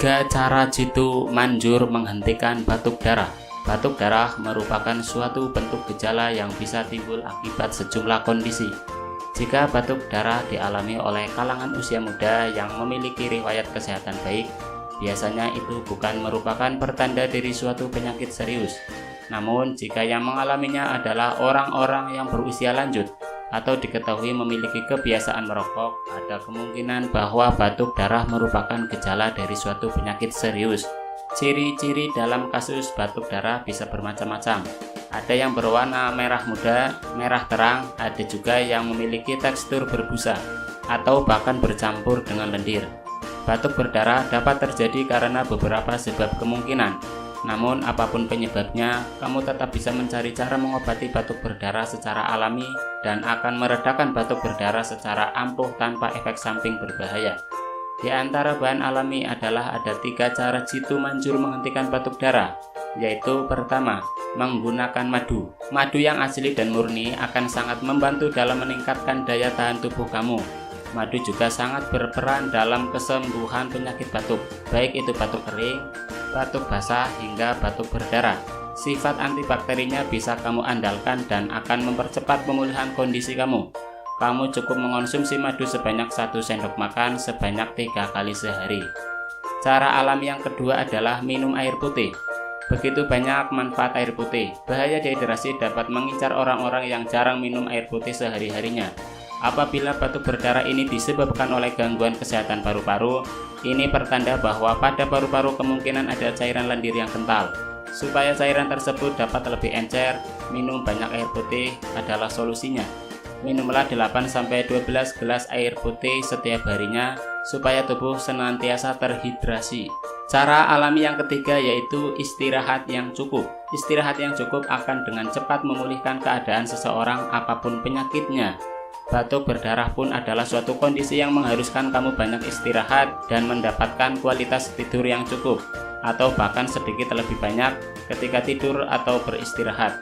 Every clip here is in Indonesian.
3 cara jitu manjur menghentikan batuk darah. Batuk darah merupakan suatu bentuk gejala yang bisa timbul akibat sejumlah kondisi. Jika batuk darah dialami oleh kalangan usia muda yang memiliki riwayat kesehatan baik, biasanya itu bukan merupakan pertanda dari suatu penyakit serius. Namun, jika yang mengalaminya adalah orang-orang yang berusia lanjut atau diketahui memiliki kebiasaan merokok, ada kemungkinan bahwa batuk darah merupakan gejala dari suatu penyakit serius. Ciri-ciri dalam kasus batuk darah bisa bermacam-macam. Ada yang berwarna merah muda, merah terang, ada juga yang memiliki tekstur berbusa atau bahkan bercampur dengan lendir. Batuk berdarah dapat terjadi karena beberapa sebab kemungkinan. Namun apapun penyebabnya, kamu tetap bisa mencari cara mengobati batuk berdarah secara alami dan akan meredakan batuk berdarah secara ampuh tanpa efek samping berbahaya. Di antara bahan alami adalah ada 3 cara jitu manjur menghentikan batuk darah, yaitu pertama, menggunakan madu. Madu yang asli dan murni akan sangat membantu dalam meningkatkan daya tahan tubuh kamu. Madu juga sangat berperan dalam kesembuhan penyakit batuk, baik itu batuk kering, batuk basah, hingga batuk berdarah. Sifat antibakterinya bisa kamu andalkan dan akan mempercepat pemulihan kondisi kamu. Kamu cukup mengonsumsi madu sebanyak 1 sendok makan sebanyak 3 kali sehari. Cara alami yang kedua adalah minum air putih. Begitu banyak manfaat air putih. Bahaya dehidrasi dapat mengincar orang-orang yang jarang minum air putih sehari-harinya. Apabila batuk berdarah ini disebabkan oleh gangguan kesehatan paru-paru, ini pertanda bahwa pada paru-paru kemungkinan ada cairan lendir yang kental. Supaya cairan tersebut dapat lebih encer, minum banyak air putih adalah solusinya. Minumlah 8-12 gelas air putih setiap harinya supaya tubuh senantiasa terhidrasi. Cara alami yang ketiga yaitu istirahat yang cukup. Istirahat yang cukup akan dengan cepat memulihkan keadaan seseorang apapun penyakitnya. Batuk berdarah pun adalah suatu kondisi yang mengharuskan kamu banyak istirahat dan mendapatkan kualitas tidur yang cukup, atau bahkan sedikit lebih banyak ketika tidur atau beristirahat.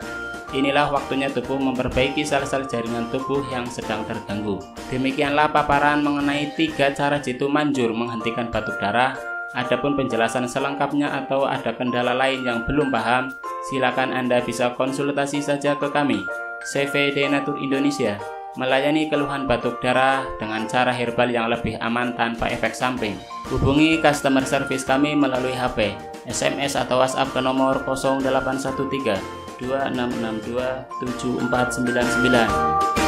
Inilah waktunya tubuh memperbaiki sel-sel jaringan tubuh yang sedang terganggu. Demikianlah paparan mengenai 3 cara jitu manjur menghentikan batuk darah. Adapun penjelasan selengkapnya atau ada kendala lain yang belum paham, silakan Anda bisa konsultasi saja ke kami, CVD Natur Indonesia, melayani keluhan batuk darah dengan cara herbal yang lebih aman tanpa efek samping. Hubungi customer service kami melalui HP, SMS atau WhatsApp ke nomor 0813 2662 7499.